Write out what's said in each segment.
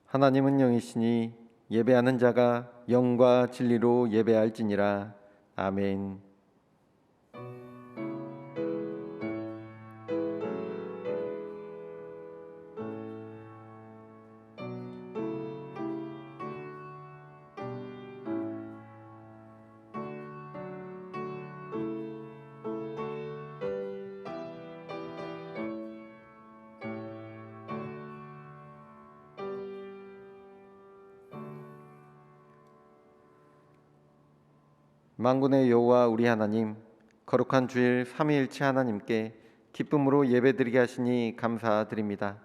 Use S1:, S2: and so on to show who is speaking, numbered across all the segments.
S1: 하나님은 영이시니 예배하는 자가 영과 진리로 예배할지니라. 아멘. 만군의 여호와 우리 하나님, 거룩한 주일 삼위일체 하나님께 기쁨으로 예배드리게 하시니 감사드립니다.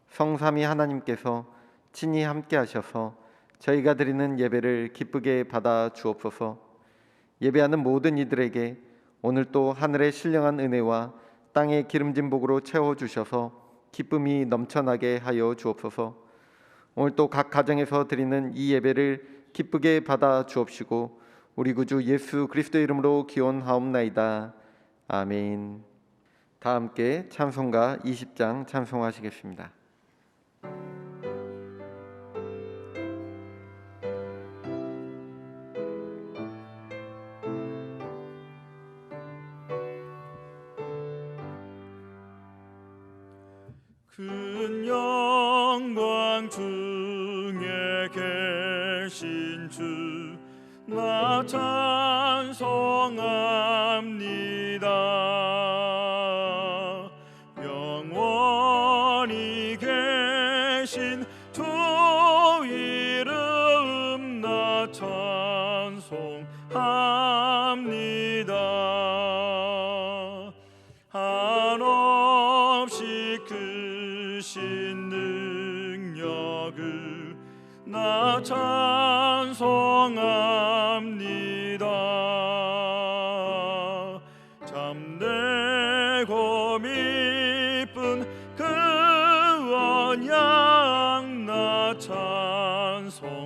S1: 성삼위 하나님께서 친히 함께 하셔서 저희가 드리는 예배를 기쁘게 받아 주옵소서. 예배하는 모든 이들에게 오늘 또 하늘의 신령한 은혜와 땅의 기름진 복으로 채워주셔서 기쁨이 넘쳐나게 하여 주옵소서. 오늘 또 각 가정에서 드리는 이 예배를 기쁘게 받아 주옵시고 우리 구주 예수 그리스도의 이름으로 기원하옵나이다. 아멘. 다 함께 찬송가 20장 찬송하시겠습니다.
S2: 큰 영광 중에 계신 주 나 찬송합니다. 영원히 계신 주 이름 나 찬송합니다. 한없이 크신 능력을 나 찬송합니다. 참되고 미쁜 그 언약 나 찬송합니다.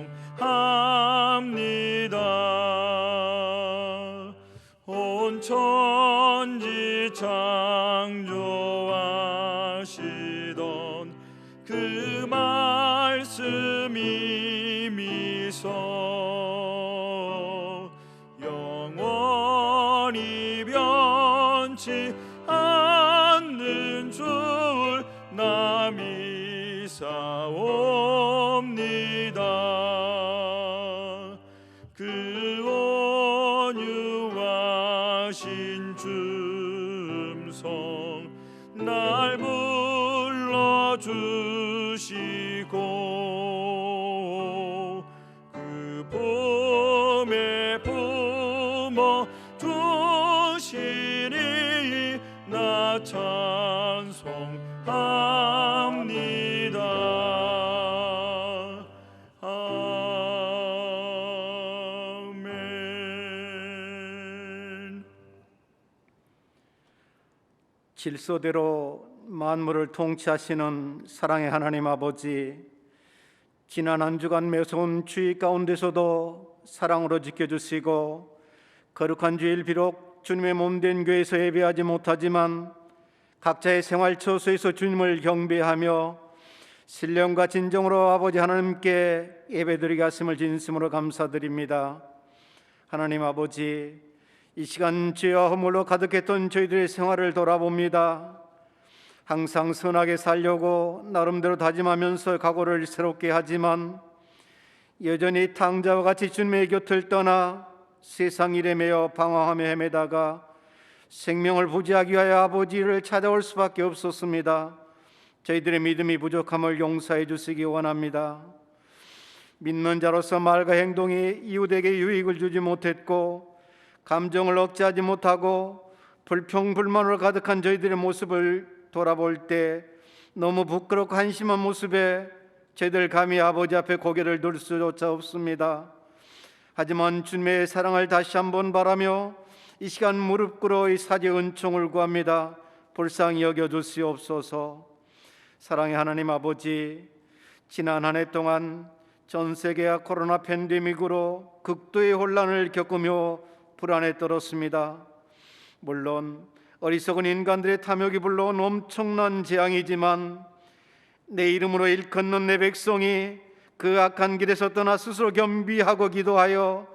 S2: 온 천지 창조하시던 그 말씀이 미소 영원히 변치 않는 줄 나 믿사옵니다. 그 온유하신 줌성 날 불러주시고 그 품에 품어 주시니 나 찬송합니다. 아멘.
S3: 질서대로 만물을 통치하시는 사랑의 하나님 아버지, 지난 한 주간 매서운 주의 가운데서도 사랑으로 지켜주시고 거룩한 주일 비록 주님의 몸된 교회에서 예배하지 못하지만 각자의 생활 처소에서 주님을 경배하며 신령과 진정으로 아버지 하나님께 예배드리게 하심을 진심으로 감사드립니다. 하나님 아버지, 이 시간 죄와 허물로 가득했던 저희들의 생활을 돌아봅니다. 항상 선하게 살려고 나름대로 다짐하면서 각오를 새롭게 하지만 여전히 탕자와 같이 주님의 곁을 떠나 세상 일에 매여 방황하며 헤매다가 생명을 부지하기 위하여 아버지를 찾아올 수밖에 없었습니다. 저희들의 믿음이 부족함을 용서해 주시기 원합니다. 믿는 자로서 말과 행동이 이웃에게 유익을 주지 못했고 감정을 억제하지 못하고 불평불만으로 가득한 저희들의 모습을 돌아볼 때 너무 부끄럽고 한심한 모습에 저희들 감히 아버지 앞에 고개를 들 수조차 없습니다. 하지만 주님의 사랑을 다시 한번 바라며 이 시간 무릎 꿇어 이 사죄 은총을 구합니다. 불쌍히 여겨주시옵소서. 사랑의 하나님 아버지, 지난 한 해 동안 전 세계가 코로나 팬데믹으로 극도의 혼란을 겪으며 불안에 떨었습니다. 물론 어리석은 인간들의 탐욕이 불러온 엄청난 재앙이지만 내 이름으로 일컫는 내 백성이 그 악한 길에서 떠나 스스로 겸비하고 기도하여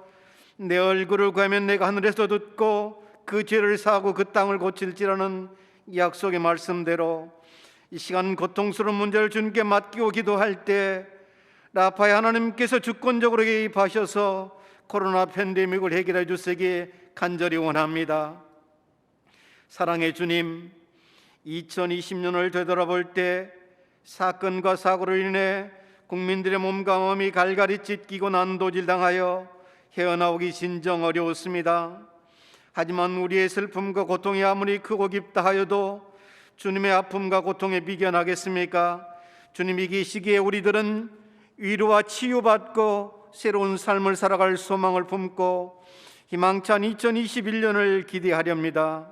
S3: 내 얼굴을 구하면 내가 하늘에서 듣고 그 죄를 사하고 그 땅을 고칠지라는 약속의 말씀대로 이 시간 고통스러운 문제를 주님께 맡기고 기도할 때 라파의 하나님께서 주권적으로 개입하셔서 코로나 팬데믹을 해결해 주시기 간절히 원합니다. 사랑의 주님, 2020년을 되돌아볼 때 사건과 사고로 인해 국민들의 몸과 마음이 갈갈이 찢기고 난도질당하여 헤어나오기 진정 어려웠습니다. 하지만 우리의 슬픔과 고통이 아무리 크고 깊다 하여도 주님의 아픔과 고통에 비견하겠습니까? 주님이 계시기에 우리들은 위로와 치유받고 새로운 삶을 살아갈 소망을 품고 희망찬 2021년을 기대하렵니다.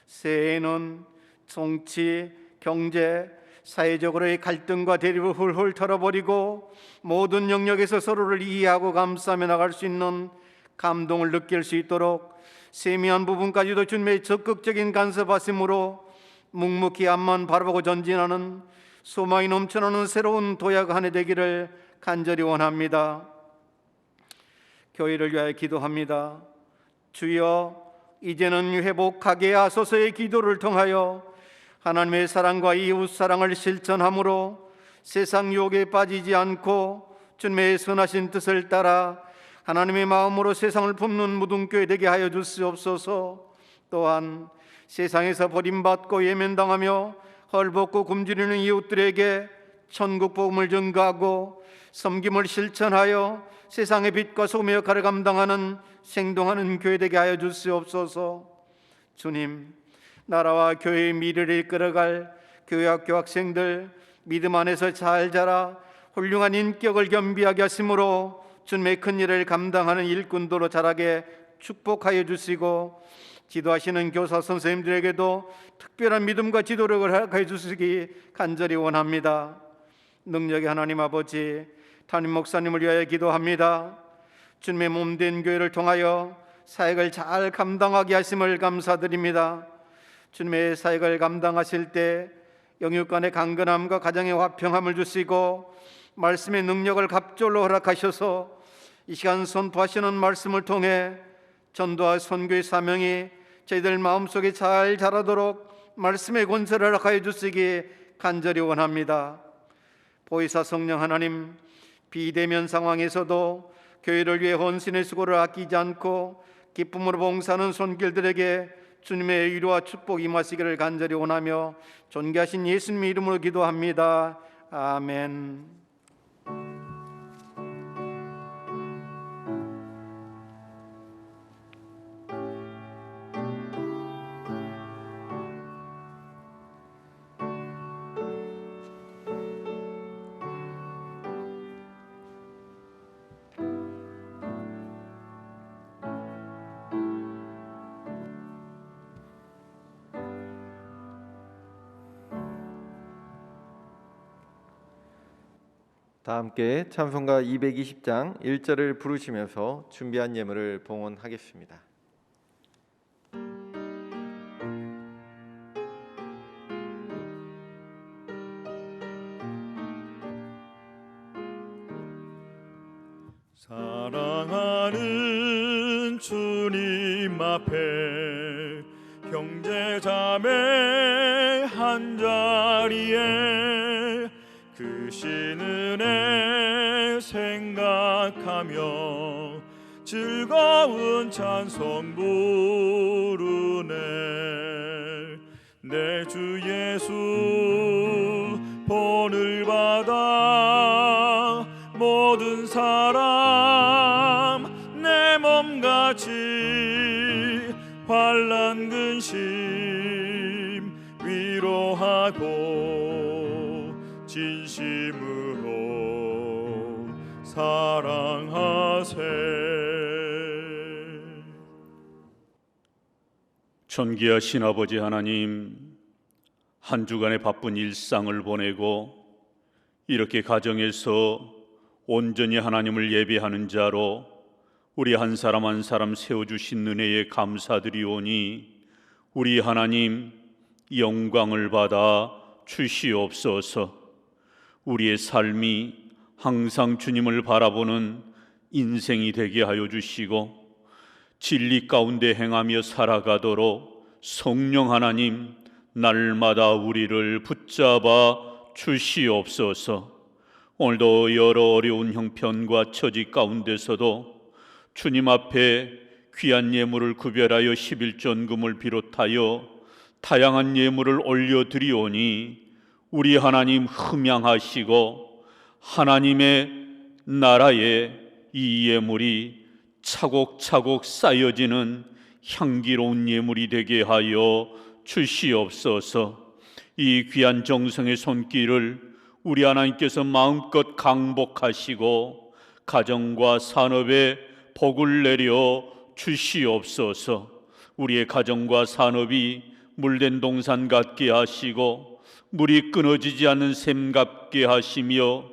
S3: 새해에는 정치, 경제, 사회적으로의 갈등과 대립을 훌훌 털어버리고 모든 영역에서 서로를 이해하고 감싸며 나갈 수 있는 감동을 느낄 수 있도록 세미한 부분까지도 주님의 적극적인 간섭하심으로 묵묵히 앞만 바라보고 전진하는 소망이 넘쳐나는 새로운 도약 한 해 되기를 간절히 원합니다. 교회를 위하여 기도합니다. 주여, 이제는 회복하게 하소서의 기도를 통하여 하나님의 사랑과 이웃 사랑을 실천함으로 세상 유혹에 빠지지 않고 주님의 선하신 뜻을 따라 하나님의 마음으로 세상을 품는 무등교회 되게 하여 주시옵소서. 또한 세상에서 버림받고 예면당하며 헐벗고 굶주리는 이웃들에게 천국 복음을 전가하고 섬김을 실천하여 세상의 빛과 소금의 역할을 감당하는 생동하는 교회 되게 하여 주시옵소서. 주님, 나라와 교회의 미래를 이끌어갈 교회 학교 학생들 믿음 안에서 잘 자라 훌륭한 인격을 겸비하게 하심으로 주님의 큰 일을 감당하는 일꾼도로 자라게 축복하여 주시고 지도하시는 교사 선생님들에게도 특별한 믿음과 지도력을 허락하여 주시기 간절히 원합니다. 능력의 하나님 아버지, 담임 목사님을 위하여 기도합니다. 주님의 몸된 교회를 통하여 사역을 잘 감당하게 하심을 감사드립니다. 주님의 사역을 감당하실 때 영육간의 강건함과 가정의 화평함을 주시고 말씀의 능력을 갑절로 허락하셔서 이 시간 선포하시는 말씀을 통해 전도와 선교의 사명이 저희들 마음속에 잘 자라도록 말씀의 권세를 허락하여 주시기 간절히 원합니다. 보혜사 성령 하나님, 비대면 상황에서도 교회를 위해 헌신의 수고를 아끼지 않고 기쁨으로 봉사하는 손길들에게 주님의 위로와 축복 임하시기를 간절히 원하며 존귀하신 예수님의 이름으로 기도합니다. 아멘.
S1: 다 함께 찬송가 220장 1절을 부르시면서 준비한 예물을 봉헌하겠습니다.
S2: 사랑하는 주님 앞에 형제 자매 한자리에 그 신은혜 생각하며 즐거운 찬송 부르네. 내 주 예수 본을 받아 모든 사람 내 몸같이 환난 근심 위로하고 진심으로 사랑하세.
S4: 존귀하신 아버지 하나님, 한 주간의 바쁜 일상을 보내고 이렇게 가정에서 온전히 하나님을 예배하는 자로 우리 한 사람 한 사람 세워주신 은혜에 감사드리오니 우리 하나님 영광을 받아 주시옵소서. 우리의 삶이 항상 주님을 바라보는 인생이 되게 하여 주시고 진리 가운데 행하며 살아가도록 성령 하나님 날마다 우리를 붙잡아 주시옵소서. 오늘도 여러 어려운 형편과 처지 가운데서도 주님 앞에 귀한 예물을 구별하여 11전금을 비롯하여 다양한 예물을 올려드리오니 우리 하나님 흠양하시고 하나님의 나라에 이 예물이 차곡차곡 쌓여지는 향기로운 예물이 되게 하여 주시옵소서. 이 귀한 정성의 손길을 우리 하나님께서 마음껏 강복하시고 가정과 산업에 복을 내려 주시옵소서. 우리의 가정과 산업이 물된 동산 같게 하시고 물이 끊어지지 않는 샘 같게 하시며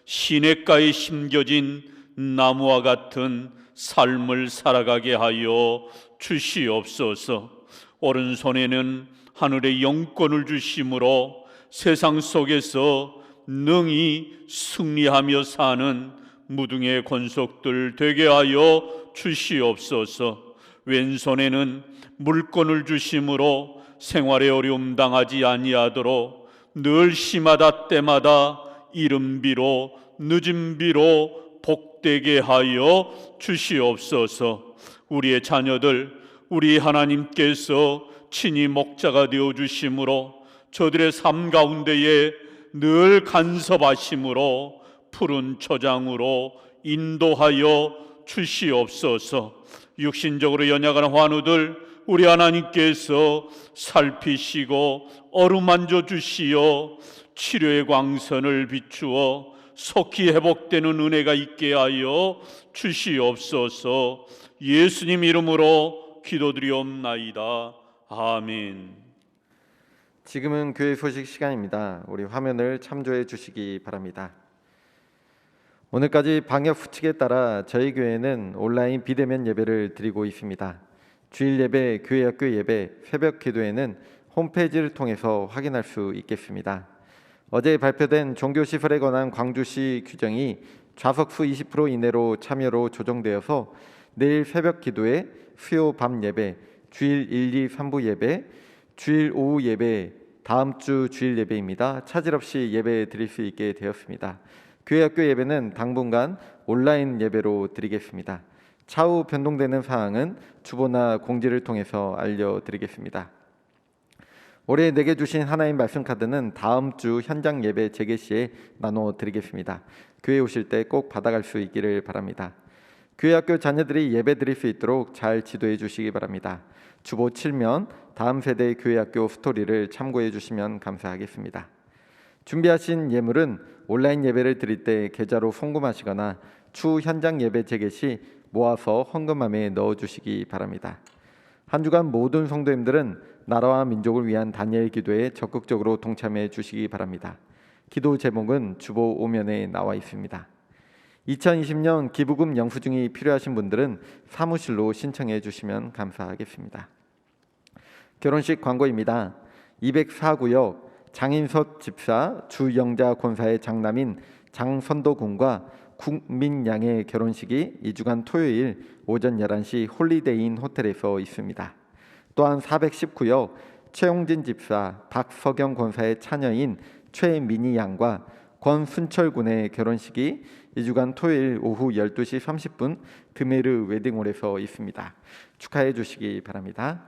S4: 시냇가에 심겨진 나무와 같은 삶을 살아가게 하여 주시옵소서. 오른손에는 하늘의 영권을 주심으로 세상 속에서 능히 승리하며 사는 무등의 권속들 되게 하여 주시옵소서. 왼손에는 물권을 주심으로 생활에 어려움 당하지 아니하도록 늘 시마다 때마다 이른 비로 늦은 비로 복되게 하여 주시옵소서. 우리의 자녀들 우리 하나님께서 친히 목자가 되어 주심으로 저들의 삶 가운데에 늘 간섭하심으로 푸른 초장으로 인도하여 주시옵소서. 육신적으로 연약한 환우들 우리 하나님께서 살피시고 어루만져 주시어 치료의 광선을 비추어 속히 회복되는 은혜가 있게 하여 주시옵소서. 예수님 이름으로 기도드리옵나이다. 아멘.
S1: 지금은 교회 소식 시간입니다. 우리 화면을 참조해 주시기 바랍니다. 오늘까지 방역 수칙에 따라 저희 교회는 온라인 비대면 예배를 드리고 있습니다. 주일 예배, 교회 학교 예배, 새벽 기도회는 홈페이지를 통해서 확인할 수 있겠습니다. 어제 발표된 종교시설에 관한 광주시 규정이 좌석수 20% 이내로 참여로 조정되어서 내일 새벽 기도회, 수요 밤 예배, 주일 1, 2, 3부 예배, 주일 오후 예배, 다음 주 주일 예배입니다. 차질 없이 예배 드릴 수 있게 되었습니다. 교회 학교 예배는 당분간 온라인 예배로 드리겠습니다. 차후 변동되는 사항은 주보나 공지를 통해서 알려드리겠습니다. 올해 내게 주신 하나님 말씀 카드는 다음 주 현장 예배 재개 시에 나눠드리겠습니다. 교회 오실 때 꼭 받아갈 수 있기를 바랍니다. 교회 학교 자녀들이 예배 드릴 수 있도록 잘 지도해 주시기 바랍니다. 주보 7면 다음 세대의 교회 학교 스토리를 참고해 주시면 감사하겠습니다. 준비하신 예물은 온라인 예배를 드릴 때 계좌로 송금하시거나 추후 현장 예배 재개 시 모아서 헌금함에 넣어주시기 바랍니다. 한 주간 모든 성도님들은 나라와 민족을 위한 다니엘 기도에 적극적으로 동참해 주시기 바랍니다. 기도 제목은 주보 5면에 나와 있습니다. 2020년 기부금 영수증이 필요하신 분들은 사무실로 신청해 주시면 감사하겠습니다. 결혼식 광고입니다. 204구역 장인섭 집사 주영자 권사의 장남인 장선도 군과 국민양의 결혼식이 2주간 토요일 오전 11시 홀리데이인 호텔에서 있습니다. 또한 419역 최용진 집사 박석영 권사의 차녀인 최민희 양과 권순철 군의 결혼식이 2주간 토요일 오후 12시 30분 드메르 웨딩홀에서 있습니다. 축하해 주시기 바랍니다.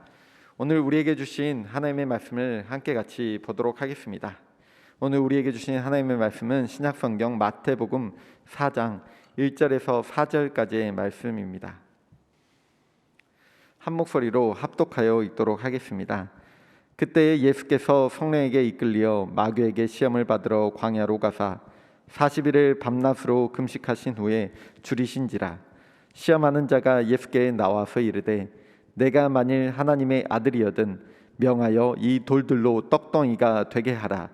S1: 오늘 우리에게 주신 하나님의 말씀을 함께 같이 보도록 하겠습니다. 오늘 우리에게 주신 하나님의 말씀은 신약성경 마태복음 4장 1절에서 4절까지의 말씀입니다. 한 목소리로 합독하여 읽도록 하겠습니다. 그때 예수께서 성령에게 이끌리어 마귀에게 시험을 받으러 광야로 가사 40일을 밤낮으로 금식하신 후에 줄이신지라. 시험하는 자가 예수께 나와서 이르되 내가 만일 하나님의 아들이여든 명하여 이 돌들로 떡덩이가 되게 하라.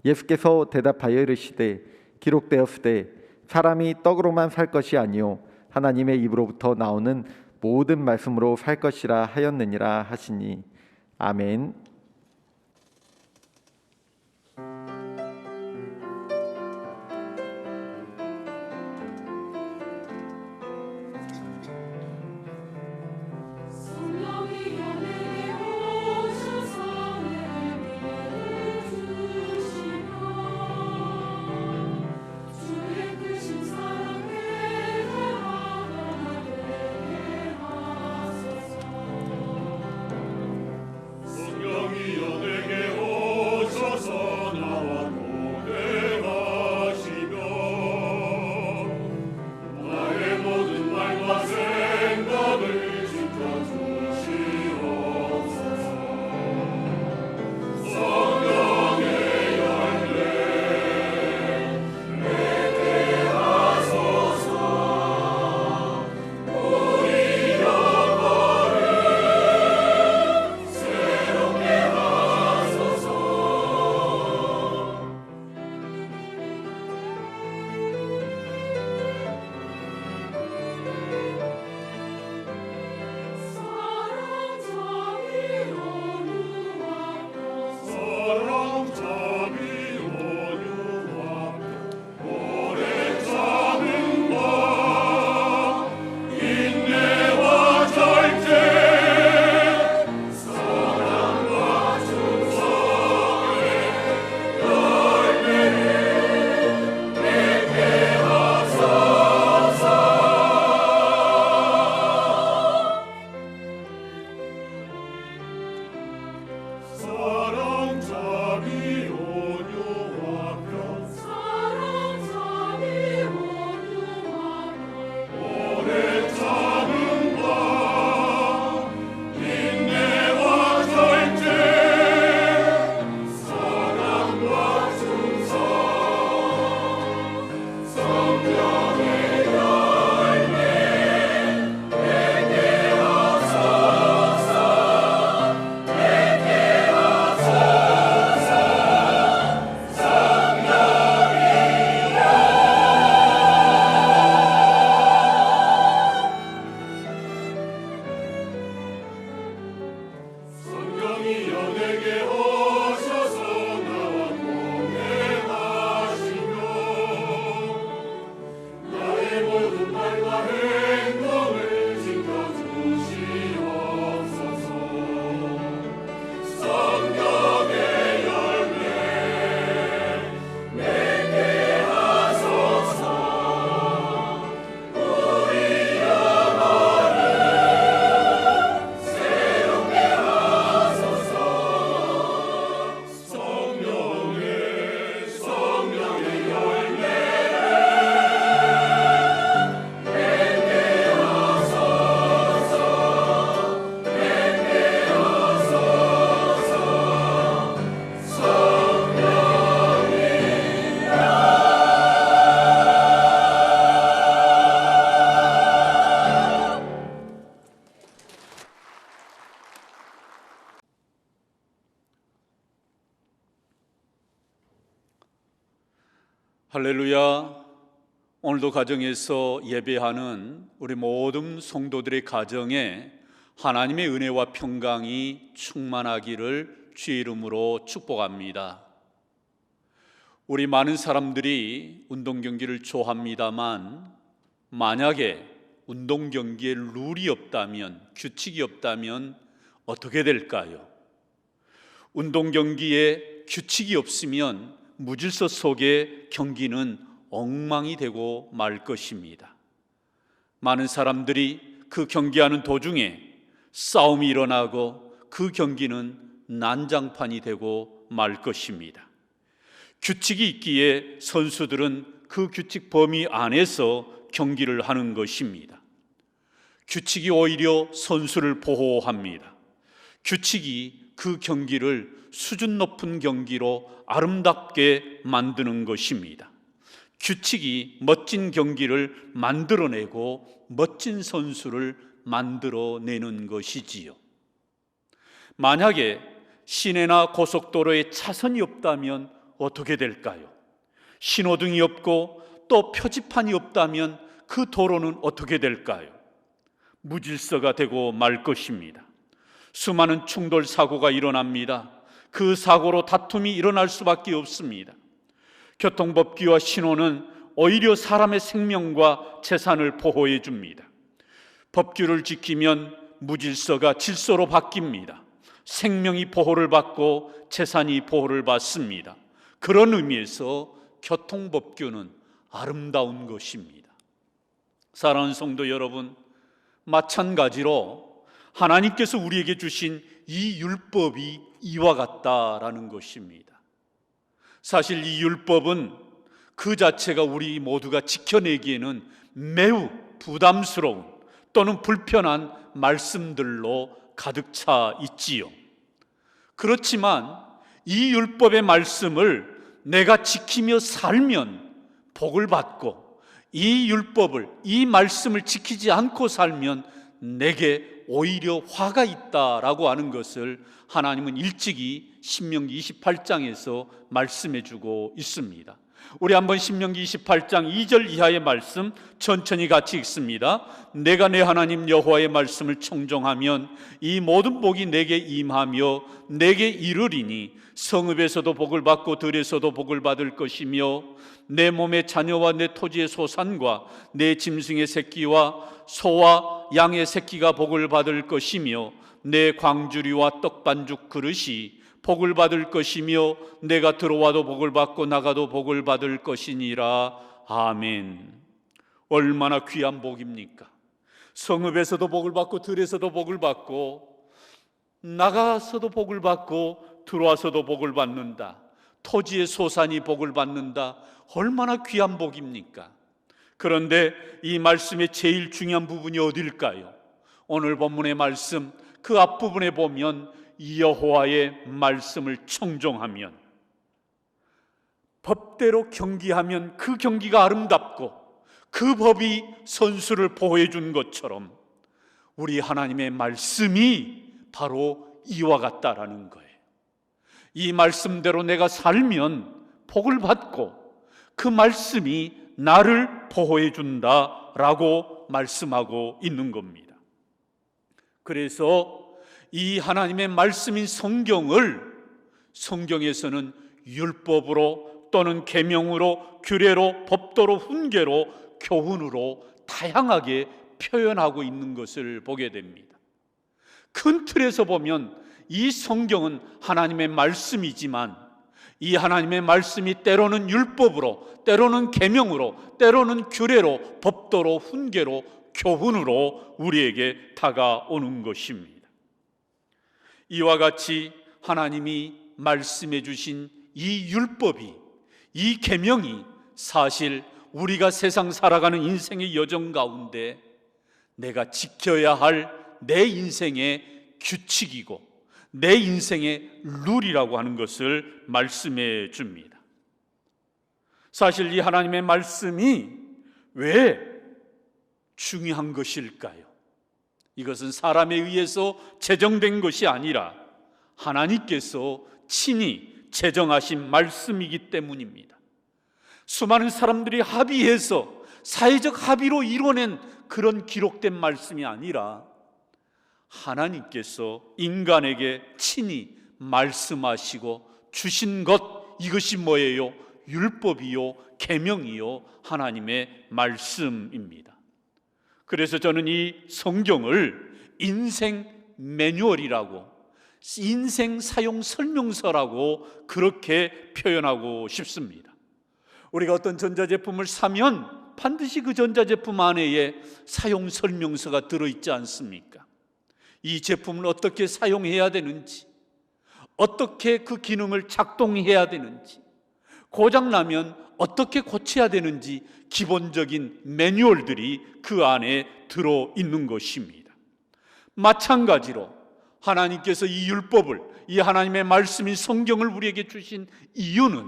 S1: 예수께서 대답하여 이르시되 기록되었으되 사람이 떡으로만 살 것이 아니요 하나님의 입으로부터 나오는 모든 말씀으로 살 것이라 하였느니라 하시니 아멘.
S2: 사랑잡이 온유와 평
S5: 사랑잡이 온유와
S2: 오래 참음과 인내와 절제 사랑과 충성 성령의 열매 내게 하소서 내게 하소서 성령이여 내게 오셔서 나와 동행하시며 나의 모든 말과 행동을 지켜주시옵소서 성령의 열매 내게 하소서 우리 영혼을 새롭게 하소서 성령의 열매 내게 하소서 내게 하소서
S4: 할렐루야. 오늘도 가정에서 예배하는 우리 모든 성도들의 가정에 하나님의 은혜와 평강이 충만하기를 주의 이름으로 축복합니다. 우리 많은 사람들이 운동 경기를 좋아합니다만 만약에 운동 경기에 룰이 없다면, 규칙이 없다면 어떻게 될까요? 운동 경기에 규칙이 없으면 무질서 속에 경기는 엉망이 되고 말 것입니다. 많은 사람들이 그 경기하는 도중에 싸움이 일어나고 그 경기는 난장판이 되고 말 것입니다. 규칙이 있기에 선수들은 그 규칙 범위 안에서 경기를 하는 것입니다. 규칙이 오히려 선수를 보호합니다. 규칙이 그 경기를 수준 높은 경기로 아름답게 만드는 것입니다. 규칙이 멋진 경기를 만들어내고 멋진 선수를 만들어내는 것이지요. 만약에 시내나 고속도로에 차선이 없다면 어떻게 될까요? 신호등이 없고 또 표지판이 없다면 그 도로는 어떻게 될까요? 무질서가 되고 말 것입니다. 수많은 충돌 사고가 일어납니다. 그 사고로 다툼이 일어날 수밖에 없습니다. 교통법규와 신호는 오히려 사람의 생명과 재산을 보호해 줍니다. 법규를 지키면 무질서가 질서로 바뀝니다. 생명이 보호를 받고 재산이 보호를 받습니다. 그런 의미에서 교통법규는 아름다운 것입니다. 사랑하는 성도 여러분, 마찬가지로 하나님께서 우리에게 주신 이 율법이 이와 같다라는 것입니다. 사실 이 율법은 그 자체가 우리 모두가 지켜내기에는 매우 부담스러운 또는 불편한 말씀들로 가득 차 있지요. 그렇지만 이 율법의 말씀을 내가 지키며 살면 복을 받고, 이 율법을, 이 말씀을 지키지 않고 살면 내게 오히려 화가 있다라고 하는 것을 하나님은 일찍이 신명기 28장에서 말씀해 주고 있습니다. 우리 한번 신명기 28장 2절 이하의 말씀 천천히 같이 읽습니다. 내가 내 하나님 여호와의 말씀을 청종하면 이 모든 복이 내게 임하며 내게 이르리니 성읍에서도 복을 받고 들에서도 복을 받을 것이며 내 몸의 자녀와 내 토지의 소산과 내 짐승의 새끼와 소와 양의 새끼가 복을 받을 것이며 내 광주리와 떡반죽 그릇이 복을 받을 것이며 내가 들어와도 복을 받고 나가도 복을 받을 것이니라. 아멘. 얼마나 귀한 복입니까? 성읍에서도 복을 받고 들에서도 복을 받고 나가서도 복을 받고 들어와서도 복을 받는다. 토지의 소산이 복을 받는다. 얼마나 귀한 복입니까? 그런데 이 말씀의 제일 중요한 부분이 어딜까요? 오늘 본문의 말씀 그 앞부분에 보면 여호와의 말씀을 청종하면, 법대로 경기하면 그 경기가 아름답고 그 법이 선수를 보호해 준 것처럼 우리 하나님의 말씀이 바로 이와 같다라는 거예요. 이 말씀대로 내가 살면 복을 받고 그 말씀이 나를 보호해 준다라고 말씀하고 있는 겁니다. 그래서 이 하나님의 말씀인 성경을 성경에서는 율법으로 또는 계명으로, 규례로, 법도로, 훈계로, 교훈으로 다양하게 표현하고 있는 것을 보게 됩니다. 큰 틀에서 보면 이 성경은 하나님의 말씀이지만 이 하나님의 말씀이 때로는 율법으로, 때로는 계명으로, 때로는 규례로, 법도로, 훈계로, 교훈으로 우리에게 다가오는 것입니다. 이와 같이 하나님이 말씀해 주신 이 율법이, 이 계명이 사실 우리가 세상 살아가는 인생의 여정 가운데 내가 지켜야 할 내 인생의 규칙이고 내 인생의 룰이라고 하는 것을 말씀해 줍니다. 사실 이 하나님의 말씀이 왜 중요한 것일까요? 이것은 사람에 의해서 제정된 것이 아니라 하나님께서 친히 제정하신 말씀이기 때문입니다. 수많은 사람들이 합의해서 사회적 합의로 이뤄낸 그런 기록된 말씀이 아니라 하나님께서 인간에게 친히 말씀하시고 주신 것, 이것이 뭐예요? 율법이요, 계명이요, 하나님의 말씀입니다. 그래서 저는 이 성경을 인생 매뉴얼이라고, 인생 사용 설명서라고 그렇게 표현하고 싶습니다. 우리가 어떤 전자제품을 사면 반드시 그 전자제품 안에 사용 설명서가 들어있지 않습니까? 이 제품을 어떻게 사용해야 되는지, 어떻게 그 기능을 작동해야 되는지, 고장나면 어떻게 고쳐야 되는지 기본적인 매뉴얼들이 그 안에 들어있는 것입니다. 마찬가지로 하나님께서 이 율법을, 이 하나님의 말씀인 성경을 우리에게 주신 이유는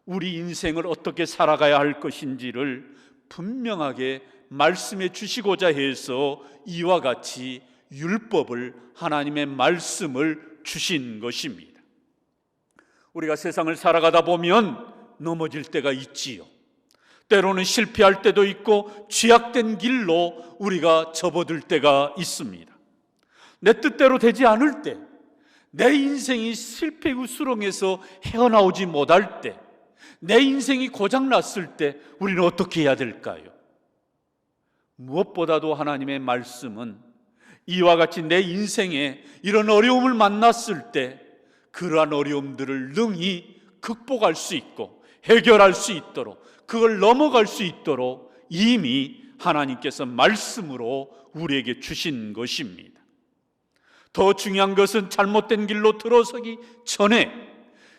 S4: 우리 인생을 어떻게 살아가야 할 것인지를 분명하게 말씀해 주시고자 해서 이와 같이 율법을, 하나님의 말씀을 주신 것입니다. 우리가 세상을 살아가다 보면 넘어질 때가 있지요. 때로는 실패할 때도 있고 죄악된 길로 우리가 접어들 때가 있습니다. 내 뜻대로 되지 않을 때, 내 인생이 실패의 수렁에서 헤어나오지 못할 때, 내 인생이 고장났을 때 우리는 어떻게 해야 될까요? 무엇보다도 하나님의 말씀은 이와 같이 내 인생에 이런 어려움을 만났을 때 그러한 어려움들을 능히 극복할 수 있고 해결할 수 있도록, 그걸 넘어갈 수 있도록 이미 하나님께서 말씀으로 우리에게 주신 것입니다. 더 중요한 것은 잘못된 길로 들어서기 전에,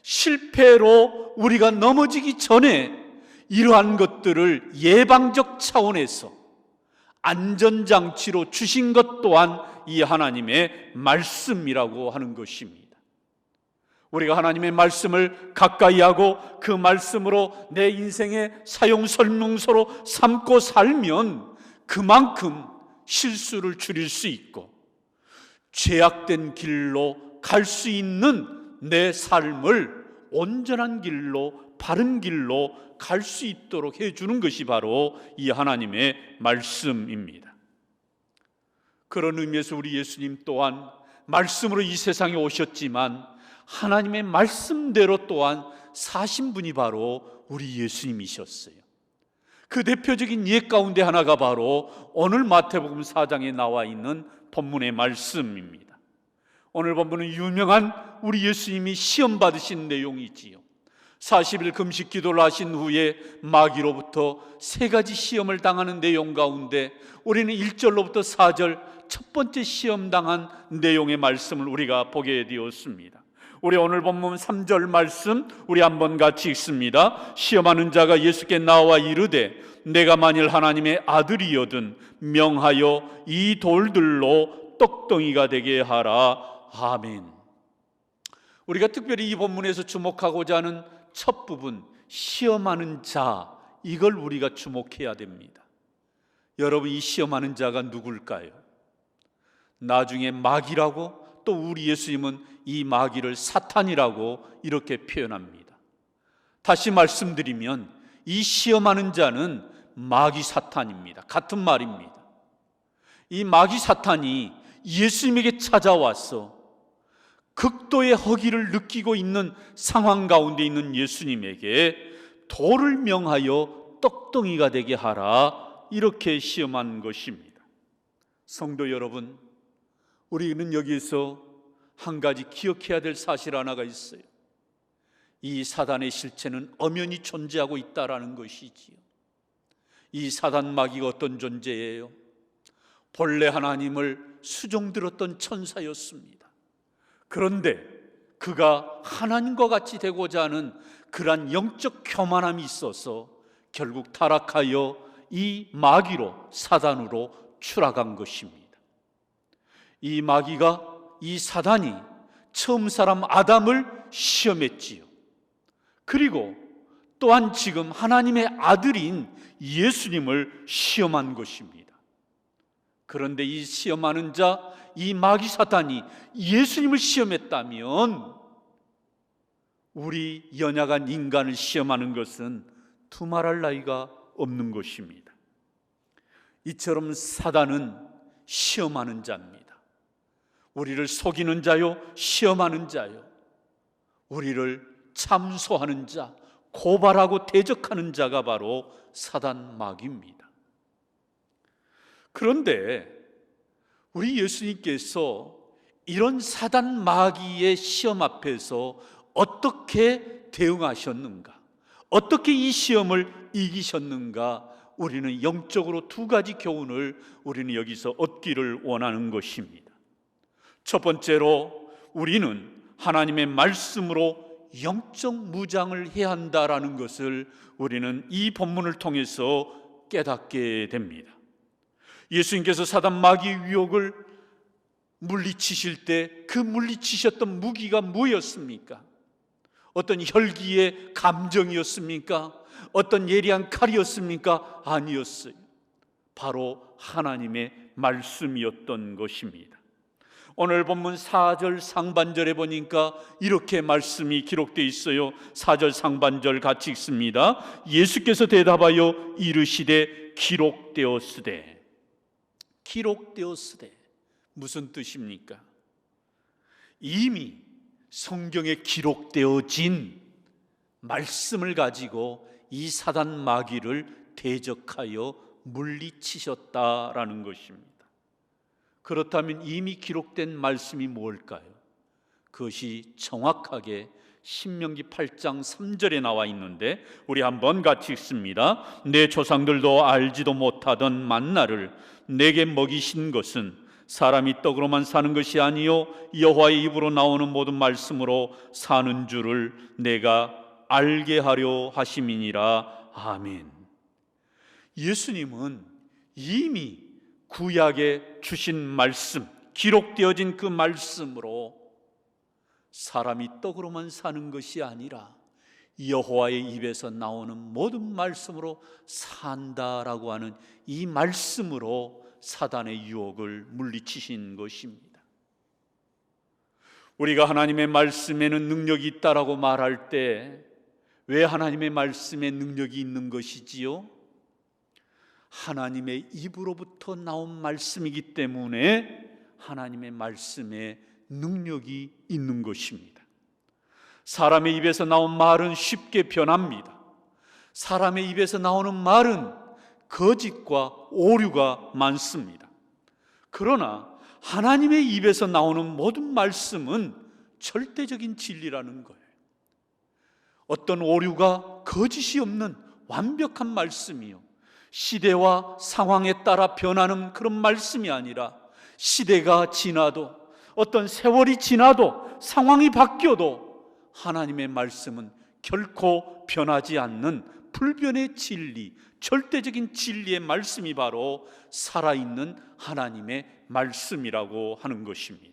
S4: 실패로 우리가 넘어지기 전에 이러한 것들을 예방적 차원에서 안전장치로 주신 것 또한 이 하나님의 말씀이라고 하는 것입니다. 우리가 하나님의 말씀을 가까이 하고 그 말씀으로 내 인생의 사용 설명서로 삼고 살면 그만큼 실수를 줄일 수 있고 죄악된 길로 갈 수 있는 내 삶을 온전한 길로, 바른 길로 갈 수 있도록 해주는 것이 바로 이 하나님의 말씀입니다. 그런 의미에서 우리 예수님 또한 말씀으로 이 세상에 오셨지만 하나님의 말씀대로 또한 사신 분이 바로 우리 예수님이셨어요. 그 대표적인 예 가운데 하나가 바로 오늘 마태복음 4장에 나와 있는 본문의 말씀입니다. 오늘 본문은 유명한 우리 예수님이 시험 받으신 내용이지요. 40일 금식 기도를 하신 후에 마귀로부터 3가지 시험을 당하는 내용 가운데 우리는 1절로부터 4절 첫 번째 시험 당한 내용의 말씀을 우리가 보게 되었습니다. 우리 오늘 본문 3절 말씀 우리 한번 같이 읽습니다. 시험하는 자가 예수께 나와 이르되 내가 만일 하나님의 아들이여든 명하여 이 돌들로 떡덩이가 되게 하라. 아멘. 우리가 특별히 이 본문에서 주목하고자 하는 첫 부분, 시험하는 자, 이걸 우리가 주목해야 됩니다. 여러분, 이 시험하는 자가 누굴까요? 나중에 마귀라고, 또 우리 예수님은 이 마귀를 사탄이라고 이렇게 표현합니다. 다시 말씀드리면 이 시험하는 자는 마귀 사탄입니다. 같은 말입니다. 이 마귀 사탄이 예수님에게 찾아와서 극도의 허기를 느끼고 있는 상황 가운데 있는 예수님에게 돌을 명하여 떡덩이가 되게 하라, 이렇게 시험한 것입니다. 성도 여러분, 우리는 여기에서 한 가지 기억해야 될 사실 하나가 있어요. 이 사단의 실체는 엄연히 존재하고 있다라는 것이지요. 이 사단 마귀가 어떤 존재예요? 본래 하나님을 수종들었던 천사였습니다. 그런데 그가 하나님과 같이 되고자 하는 그러한 영적 교만함이 있어서 결국 타락하여 이 마귀로, 사단으로 추락한 것입니다. 이 마귀가, 이 사단이 처음 사람 아담을 시험했지요. 그리고 또한 지금 하나님의 아들인 예수님을 시험한 것입니다. 그런데 이 시험하는 자, 이 마귀 사탄이 예수님을 시험했다면 우리 연약한 인간을 시험하는 것은 두말할 나위가 없는 것입니다. 이처럼 사단은 시험하는 자입니다. 우리를 속이는 자요, 시험하는 자요, 우리를 참소하는 자, 고발하고 대적하는 자가 바로 사단 마귀입니다. 그런데 우리 예수님께서 이런 사단 마귀의 시험 앞에서 어떻게 대응하셨는가, 어떻게 이 시험을 이기셨는가, 우리는 영적으로 2가지 교훈을 우리는 여기서 얻기를 원하는 것입니다. 첫 번째로 우리는 하나님의 말씀으로 영적 무장을 해야 한다라는 것을 우리는 이 본문을 통해서 깨닫게 됩니다. 예수님께서 사단 마귀의 유혹을 물리치실 때 그 물리치셨던 무기가 뭐였습니까? 어떤 혈기의 감정이었습니까? 어떤 예리한 칼이었습니까? 아니었어요. 바로 하나님의 말씀이었던 것입니다. 오늘 본문 4절 상반절에 보니까 이렇게 말씀이 기록되어 있어요. 4절 상반절 같이 읽습니다. 예수께서 대답하여 이르시되 기록되었으되. 기록되었으되 무슨 뜻입니까? 이미 성경에 기록되어진 말씀을 가지고 이 사단 마귀를 대적하여 물리치셨다라는 것입니다. 그렇다면 이미 기록된 말씀이 뭘까요? 그것이 정확하게 신명기 8장 3절에 나와 있는데 우리 한번 같이 읽습니다. 내 조상들도 알지도 못하던 만나를 내게 먹이신 것은 사람이 떡으로만 사는 것이 아니요 여호와의 입으로 나오는 모든 말씀으로 사는 줄을 내가 알게 하려 하심이니라. 아멘. 예수님은 이미 구약에 주신 말씀, 기록되어진 그 말씀으로 사람이 떡으로만 사는 것이 아니라 여호와의 입에서 나오는 모든 말씀으로 산다라고 하는 이 말씀으로 사단의 유혹을 물리치신 것입니다. 우리가 하나님의 말씀에는 능력이 있다라고 말할 때 왜 하나님의 말씀에 능력이 있는 것이지요? 하나님의 입으로부터 나온 말씀이기 때문에 하나님의 말씀에 능력이 있는 것입니다. 사람의 입에서 나온 말은 쉽게 변합니다. 사람의 입에서 나오는 말은 거짓과 오류가 많습니다. 그러나 하나님의 입에서 나오는 모든 말씀은 절대적인 진리라는 거예요. 어떤 오류가 거짓이 없는 완벽한 말씀이요, 시대와 상황에 따라 변하는 그런 말씀이 아니라 시대가 지나도 어떤 세월이 지나도 상황이 바뀌어도 하나님의 말씀은 결코 변하지 않는 불변의 진리, 절대적인 진리의 말씀이 바로 살아있는 하나님의 말씀이라고 하는 것입니다.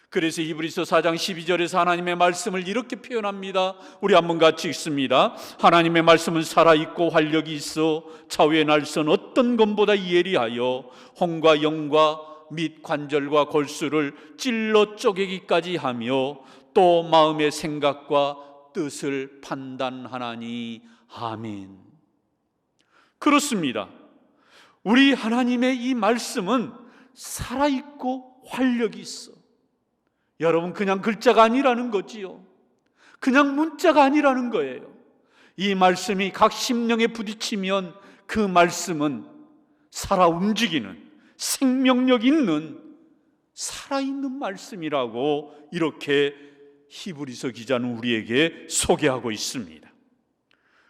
S4: 그래서 히브리서 4장 12절에서 하나님의 말씀을 이렇게 표현합니다. 우리 한번 같이 읽습니다. 하나님의 말씀은 살아있고 활력이 있어 좌우의 날선 어떤 검보다 예리하여 혼과 영과 및 관절과 골수를 찔러 쪼개기까지 하며 또 마음의 생각과 뜻을 판단하나니. 아멘. 그렇습니다. 우리 하나님의 이 말씀은 살아있고 활력이 있어. 여러분, 그냥 글자가 아니라는 거지요. 그냥 문자가 아니라는 거예요. 이 말씀이 각 심령에 부딪히면 그 말씀은 살아 움직이는, 생명력 있는 살아있는 말씀이라고 이렇게 히브리서 기자는 우리에게 소개하고 있습니다.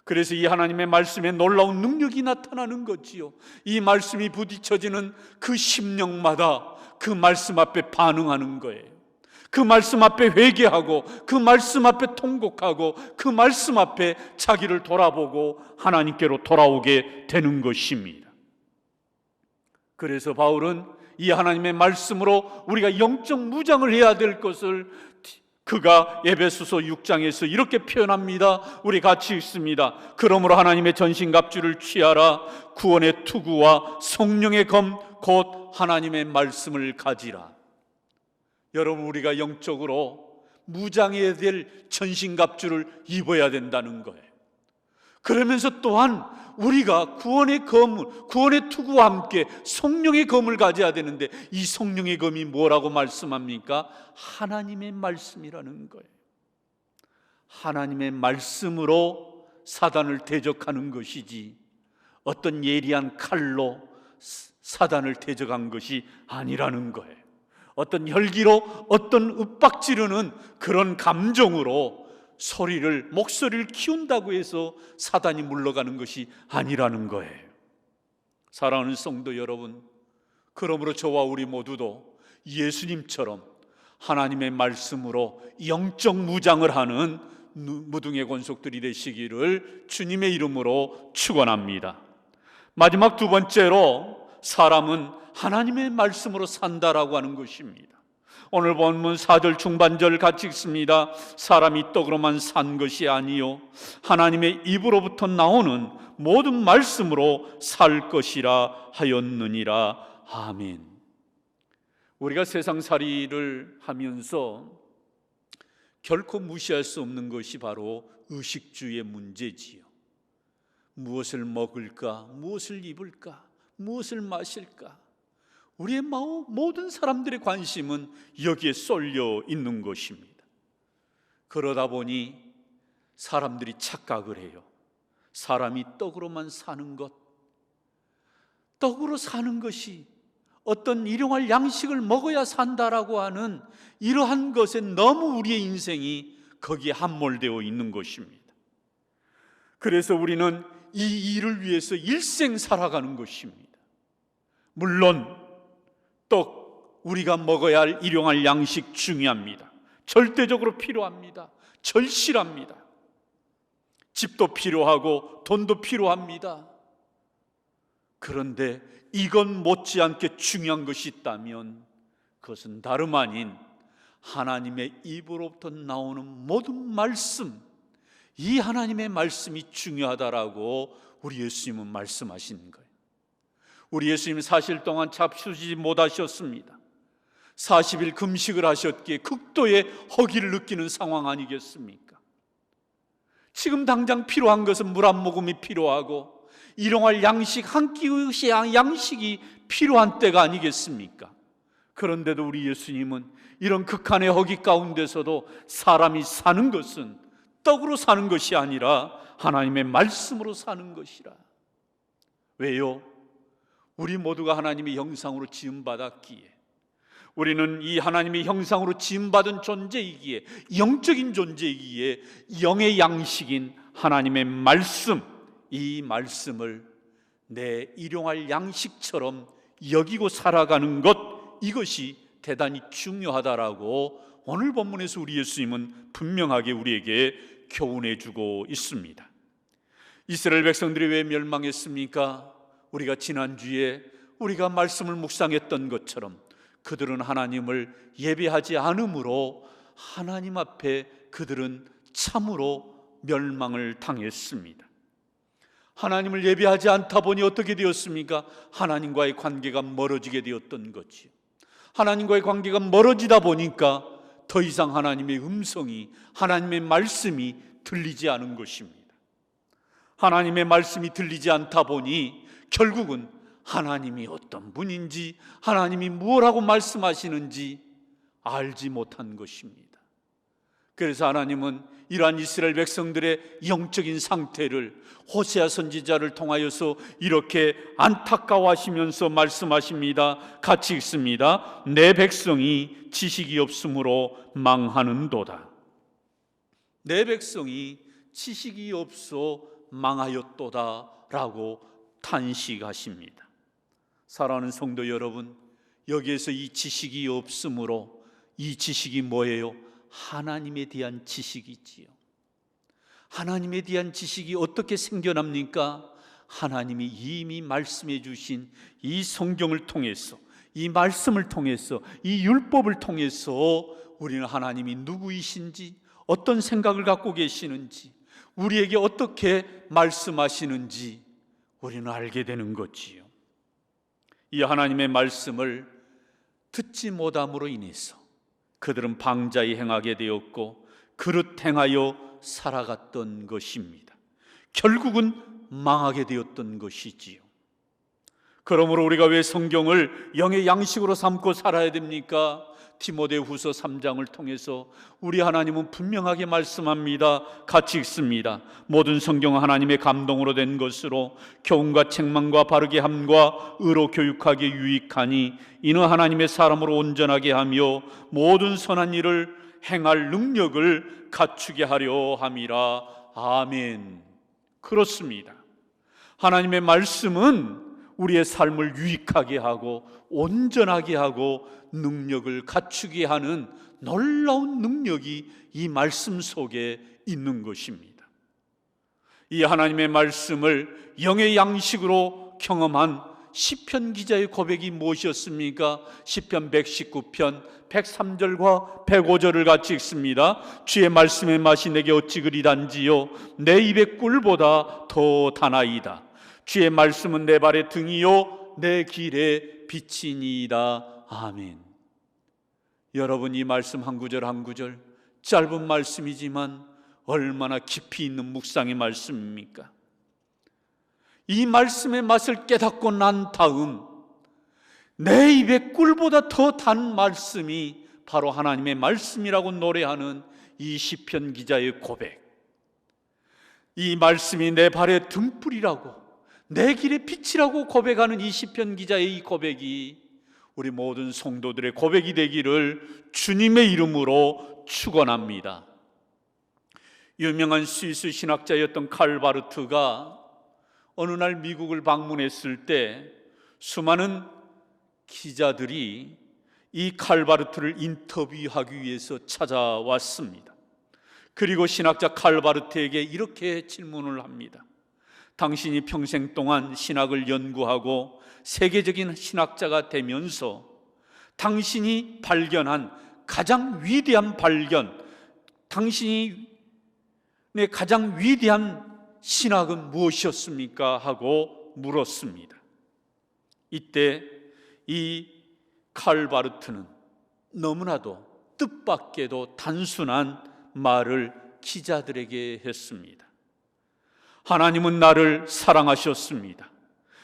S4: 그래서 이 하나님의 말씀에 놀라운 능력이 나타나는 거지요. 이 말씀이 부딪혀지는 그 심령마다 그 말씀 앞에 반응하는 거예요. 그 말씀 앞에 회개하고, 그 말씀 앞에 통곡하고, 그 말씀 앞에 자기를 돌아보고 하나님께로 돌아오게 되는 것입니다. 그래서 바울은 이 하나님의 말씀으로 우리가 영적 무장을 해야 될 것을 그가 에베소서 6장에서 이렇게 표현합니다. 우리 같이 읽습니다. 그러므로 하나님의 전신갑주를 취하라. 구원의 투구와 성령의 검 곧 하나님의 말씀을 가지라. 여러분, 우리가 영적으로 무장해야 될 전신갑주를 입어야 된다는 거예요. 그러면서 또한 우리가 구원의 검, 구원의 투구와 함께 성령의 검을 가져야 되는데, 이 성령의 검이 뭐라고 말씀합니까? 하나님의 말씀이라는 거예요. 하나님의 말씀으로 사단을 대적하는 것이지 어떤 예리한 칼로 사단을 대적한 것이 아니라는 거예요. 어떤 혈기로, 어떤 윽박지르는 그런 감정으로 목소리를 키운다고 해서 사단이 물러가는 것이 아니라는 거예요. 사랑하는 성도 여러분, 그러므로 저와 우리 모두도 예수님처럼 하나님의 말씀으로 영적 무장을 하는 무등의 권속들이 되시기를 주님의 이름으로 축원합니다. 마지막 두 번째로, 사람은 하나님의 말씀으로 산다라고 하는 것입니다. 오늘 본문 4절 중반절 같이 읽습니다. 사람이 떡으로만 산 것이 아니요 하나님의 입으로부터 나오는 모든 말씀으로 살 것이라 하였느니라. 아멘. 우리가 세상살이를 하면서 결코 무시할 수 없는 것이 바로 의식주의 문제지요. 무엇을 먹을까? 무엇을 입을까? 무엇을 마실까? 우리의 모든 사람들의 관심은 여기에 쏠려 있는 것입니다. 그러다 보니 사람들이 착각을 해요. 사람이 떡으로만 사는 것, 떡으로 사는 것이 어떤 일용할 양식을 먹어야 산다라고 하는 이러한 것에 너무 우리의 인생이 거기에 함몰되어 있는 것입니다. 그래서 우리는 이 일을 위해서 일생 살아가는 것입니다. 물론 떡, 우리가 먹어야 할 일용할 양식 중요합니다. 절대적으로 필요합니다. 절실합니다. 집도 필요하고 돈도 필요합니다. 그런데 이건 못지않게 중요한 것이 있다면 그것은 다름 아닌 하나님의 입으로부터 나오는 모든 말씀, 이 하나님의 말씀이 중요하다라고 우리 예수님은 말씀하신 거예요. 우리 예수님은 사실 동안 잡수지 못하셨습니다. 40일 금식을 하셨기에 극도의 허기를 느끼는 상황 아니겠습니까? 지금 당장 필요한 것은 물 한 모금이 필요하고 일용할 양식 한 끼의 양식이 필요한 때가 아니겠습니까? 그런데도 우리 예수님은 이런 극한의 허기 가운데서도 사람이 사는 것은 떡으로 사는 것이 아니라 하나님의 말씀으로 사는 것이라. 왜요? 우리 모두가 하나님의 형상으로 지음받았기에, 우리는 이 하나님의 형상으로 지음받은 존재이기에, 영적인 존재이기에 영의 양식인 하나님의 말씀, 이 말씀을 내 일용할 양식처럼 여기고 살아가는 것, 이것이 대단히 중요하다라고 오늘 본문에서 우리 예수님은 분명하게 우리에게 교훈해 주고 있습니다. 이스라엘 백성들이 왜 멸망했습니까? 우리가 지난주에 우리가 말씀을 묵상했던 것처럼 그들은 하나님을 예배하지 않으므로 하나님 앞에 그들은 참으로 멸망을 당했습니다. 하나님을 예배하지 않다 보니 어떻게 되었습니까? 하나님과의 관계가 멀어지게 되었던 거지요. 하나님과의 관계가 멀어지다 보니까 더 이상 하나님의 음성이, 하나님의 말씀이 들리지 않은 것입니다. 하나님의 말씀이 들리지 않다 보니 결국은 하나님이 어떤 분인지, 하나님이 무엇하고 말씀하시는지 알지 못한 것입니다. 그래서 하나님은 이러한 이스라엘 백성들의 영적인 상태를 호세아 선지자를 통하여서 이렇게 안타까워하시면서 말씀하십니다. 같이 읽습니다. 내 백성이 지식이 없으므로 망하는도다. 내 백성이 지식이 없어 망하였도다 라고 탄식하십니다. 사랑하는 성도 여러분, 여기에서 이 지식이 없으므로, 이 지식이 뭐예요? 하나님에 대한 지식이지요. 하나님에 대한 지식이 어떻게 생겨납니까? 하나님이 이미 말씀해 주신 이 성경을 통해서, 이 말씀을 통해서, 이 율법을 통해서 우리는 하나님이 누구이신지, 어떤 생각을 갖고 계시는지, 우리에게 어떻게 말씀하시는지 우리는 알게 되는 거지요. 이 하나님의 말씀을 듣지 못함으로 인해서 그들은 방자히 행하게 되었고 그릇 행하여 살아갔던 것입니다. 결국은 망하게 되었던 것이지요. 그러므로 우리가 왜 성경을 영의 양식으로 삼고 살아야 됩니까? 디모데후서 3장을 통해서 우리 하나님은 분명하게 말씀합니다. 같이 읽습니다. 모든 성경은 하나님의 감동으로 된 것으로 교훈과 책망과 바르게 함과 의로 교육하기에 유익하니 이는 하나님의 사람으로 온전하게 하며 모든 선한 일을 행할 능력을 갖추게 하려 함이라. 아멘. 그렇습니다. 하나님의 말씀은 우리의 삶을 유익하게 하고 온전하게 하고 능력을 갖추게 하는 놀라운 능력이 이 말씀 속에 있는 것입니다. 이 하나님의 말씀을 영의 양식으로 경험한 시편 기자의 고백이 무엇이었습니까? 시편 119편 103절과 105절을 같이 읽습니다. 주의 말씀의 맛이 내게 어찌 그리 단지요 내 입의 꿀보다 더 다나이다. 주의 말씀은 내 발의 등이요 내 길의 빛이니이다. 아멘. 여러분, 이 말씀 한 구절 한 구절 짧은 말씀이지만 얼마나 깊이 있는 묵상의 말씀입니까? 이 말씀의 맛을 깨닫고 난 다음 내 입의 꿀보다 더 단 말씀이 바로 하나님의 말씀이라고 노래하는 이 시편 기자의 고백. 이 말씀이 내 발의 등불이라고, 내 길의 빛이라고 고백하는 이 시편 기자의 이 고백이 우리 모든 성도들의 고백이 되기를 주님의 이름으로 축원합니다. 유명한 스위스 신학자였던 칼 바르트가 어느 날 미국을 방문했을 때 수많은 기자들이 이 칼 바르트를 인터뷰하기 위해서 찾아왔습니다. 그리고 신학자 칼 바르트에게 이렇게 질문을 합니다. 당신이 평생 동안 신학을 연구하고 세계적인 신학자가 되면서 당신이 발견한 가장 위대한 발견, 당신의 가장 위대한 신학은 무엇이었습니까? 하고 물었습니다. 이때 이 칼 바르트는 너무나도 뜻밖에도 단순한 말을 기자들에게 했습니다. 하나님은 나를 사랑하셨습니다.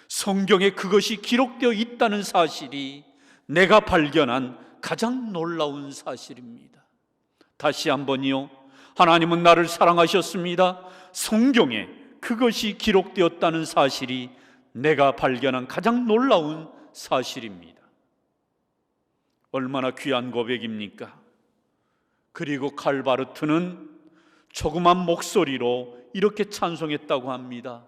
S4: 성경에 그것이 기록되어 있다는 사실이 내가 발견한 가장 놀라운 사실입니다. 다시 한번요. 하나님은 나를 사랑하셨습니다. 성경에 그것이 기록되었다는 사실이 내가 발견한 가장 놀라운 사실입니다. 얼마나 귀한 고백입니까? 그리고 칼바르트는 조그만 목소리로 이렇게 찬송했다고 합니다.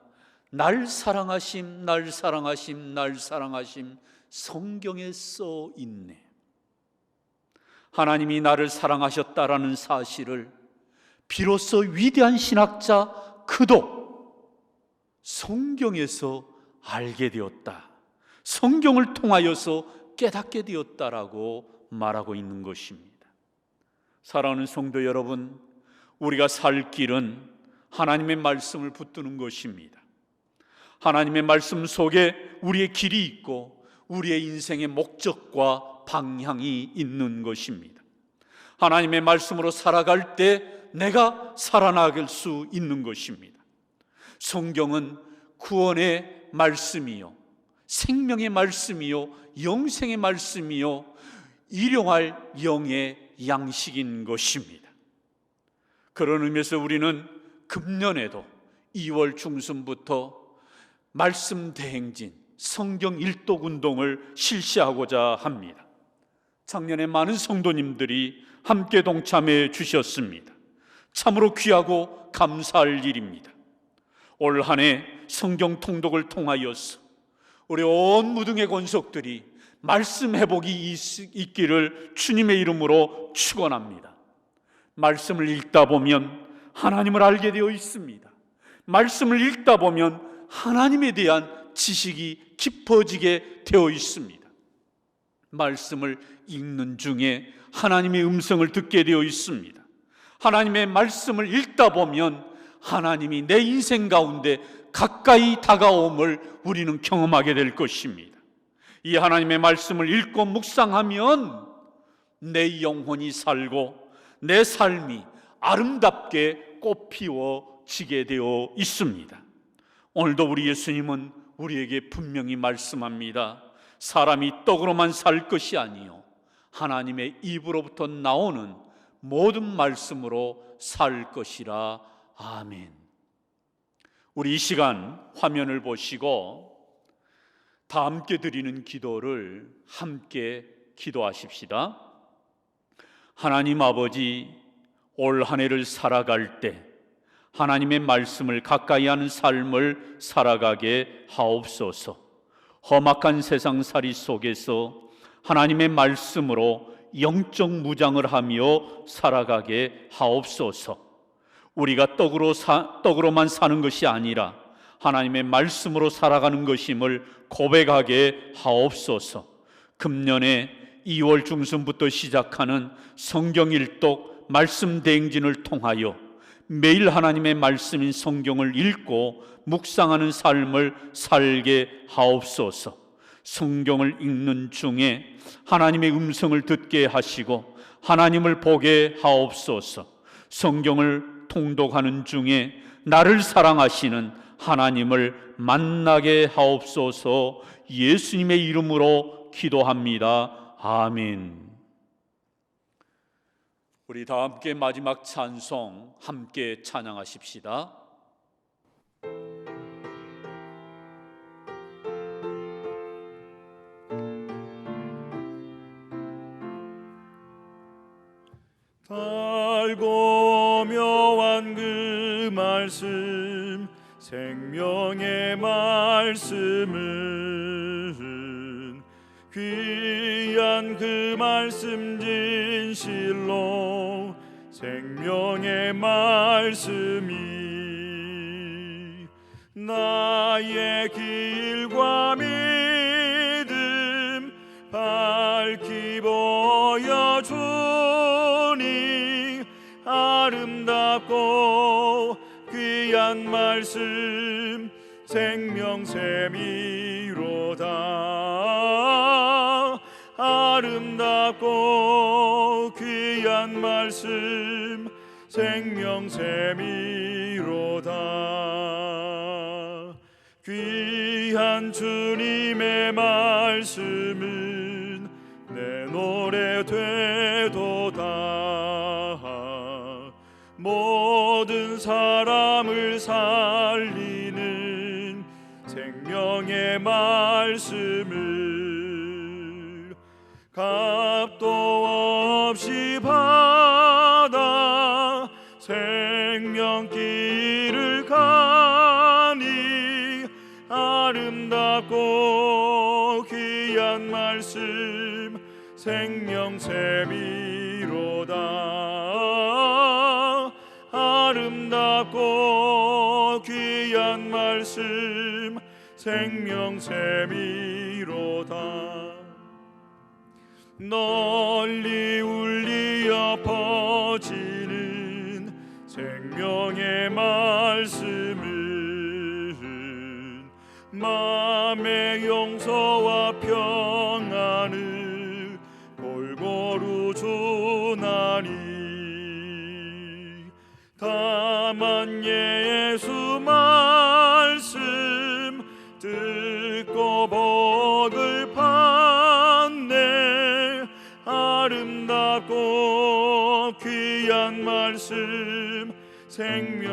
S4: 날 사랑하심, 날 사랑하심, 날 사랑하심, 성경에 써 있네. 하나님이 나를 사랑하셨다라는 사실을 비로소 위대한 신학자 그도 성경에서 알게 되었다, 성경을 통하여서 깨닫게 되었다라고 말하고 있는 것입니다. 사랑하는 성도 여러분, 우리가 살 길은 하나님의 말씀을 붙드는 것입니다. 하나님의 말씀 속에 우리의 길이 있고 우리의 인생의 목적과 방향이 있는 것입니다. 하나님의 말씀으로 살아갈 때 내가 살아나갈 수 있는 것입니다. 성경은 구원의 말씀이요, 생명의 말씀이요, 영생의 말씀이요, 일용할 영의 양식인 것입니다. 그런 의미에서 우리는 금년에도 2월 중순부터 말씀 대행진 성경 일독 운동을 실시하고자 합니다. 작년에 많은 성도님들이 함께 동참해 주셨습니다. 참으로 귀하고 감사할 일입니다. 올 한 해 성경 통독을 통하여서 우리 온 무등의 권속들이 말씀 회복이 있기를 주님의 이름으로 축원합니다. 말씀을 읽다 보면 하나님을 알게 되어 있습니다. 말씀을 읽다 보면 하나님에 대한 지식이 깊어지게 되어 있습니다. 말씀을 읽는 중에 하나님의 음성을 듣게 되어 있습니다. 하나님의 말씀을 읽다 보면 하나님이 내 인생 가운데 가까이 다가옴을 우리는 경험하게 될 것입니다. 이 하나님의 말씀을 읽고 묵상하면 내 영혼이 살고 내 삶이 아름답게 꽃피워지게 되어 있습니다. 오늘도 우리 예수님은 우리에게 분명히 말씀합니다. 사람이 떡으로만 살 것이 아니요 하나님의 입으로부터 나오는 모든 말씀으로 살 것이라. 아멘. 우리 이 시간 화면을 보시고 다 함께 드리는 기도를 함께 기도하십시다. 하나님 아버지, 올 한 해를 살아갈 때 하나님의 말씀을 가까이 하는 삶을 살아가게 하옵소서. 험악한 세상살이 속에서 하나님의 말씀으로 영적 무장을 하며 살아가게 하옵소서. 우리가 떡으로만 사는 것이 아니라 하나님의 말씀으로 살아가는 것임을 고백하게 하옵소서. 금년에 2월 중순부터 시작하는 성경 일독 말씀 대행진을 통하여 매일 하나님의 말씀인 성경을 읽고 묵상하는 삶을 살게 하옵소서. 성경을 읽는 중에 하나님의 음성을 듣게 하시고 하나님을 보게 하옵소서. 성경을 통독하는 중에 나를 사랑하시는 하나님을 만나게 하옵소서. 예수님의 이름으로 기도합니다. 아멘. 우리 다 함께 마지막 찬송 함께 찬양하십시다.
S6: 달고 묘한 그 말씀, 생명의 말씀은 귀한 그 말씀 진실로 생명의 말씀이 나의 길과 믿음 밝히 보여주니 아름답고 귀한 말씀 생명샘이로다. 아름답고 귀한 말씀 생명샘이로다. 귀한 주님의 말씀은 내 노래 되도다. 모든 사람을 살리는 생명의 말씀을 값도 생명길을 가니 아름답고 귀한 말씀 생명샘이로다. 아름답고 귀한 말씀 생명샘이로다. 널리 울리어 퍼지는 생명의 말씀은 마음의 용서와 평안을 골고루 주나니. 다만 예수 말씀 듣고 복을 받네. 아름답고 귀한 말씀 생명샘이로다.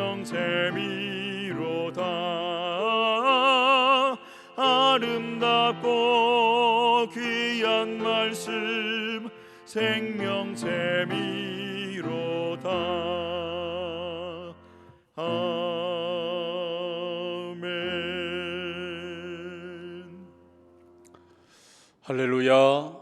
S6: 아름답고 귀한 말씀 생명샘이로다. 아멘.
S4: 할렐루야.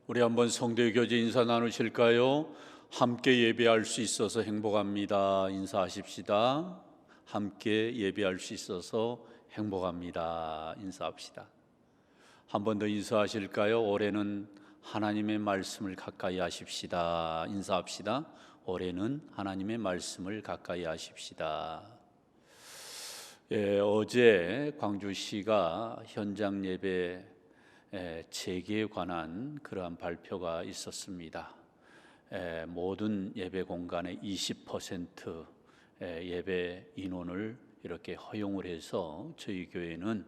S4: 우리 한번 성도의 교제 인사 나누실까요? 함께 예배할 수 있어서 행복합니다. 인사하십시다. 함께 예배할 수 있어서 행복합니다. 인사합시다. 한 번 더 인사하실까요? 올해는 하나님의 말씀을 가까이 하십시다. 인사합시다. 올해는 하나님의 말씀을 가까이 하십시다. 어제 광주시가 현장 예배 재개에 관한 그러한 발표가 있었습니다. 모든 예배 공간의 20% 예배 인원을 이렇게 허용을 해서 저희 교회는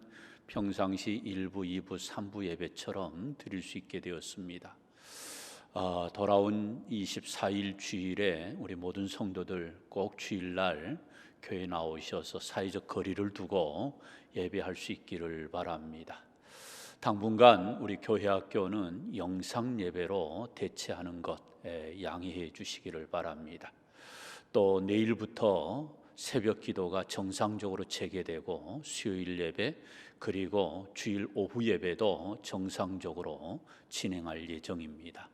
S4: 평상시 1부, 2부, 3부 예배처럼 드릴 수 있게 되었습니다. 돌아온 24일 주일에 우리 모든 성도들 꼭 주일날 교회 나오셔서 사회적 거리를 두고 예배할 수 있기를 바랍니다. 당분간 우리 교회학교는 영상 예배로 대체하는 것 양해해 주시기를 바랍니다. 또 내일부터 새벽 기도가 정상적으로 재개되고 수요일 예배 그리고 주일 오후 예배도 정상적으로 진행할 예정입니다.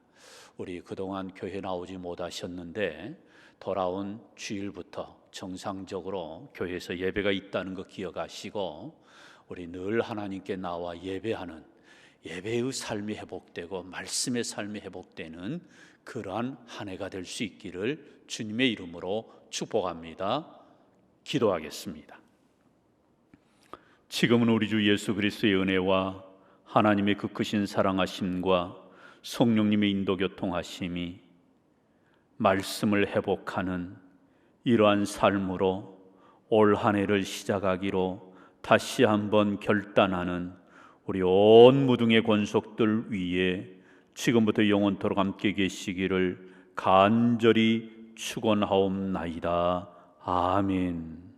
S4: 우리 그동안 교회 나오지 못하셨는데 돌아온 주일부터 정상적으로 교회에서 예배가 있다는 거 기억하시고 우리 늘 하나님께 나와 예배하는 예배의 삶이 회복되고 말씀의 삶이 회복되는 그러한 한 해가 될 수 있기를 주님의 이름으로 축복합니다. 기도하겠습니다. 지금은 우리 주 예수 그리스도의 은혜와 하나님의 그 크신 사랑하심과 성령님의 인도 교통하심이 말씀을 회복하는 이러한 삶으로 올 한 해를 시작하기로 다시 한번 결단하는 우리 온 무등의 권속들 위에 지금부터 영원토록 함께 계시기를 간절히 축원하옵나이다. 아멘.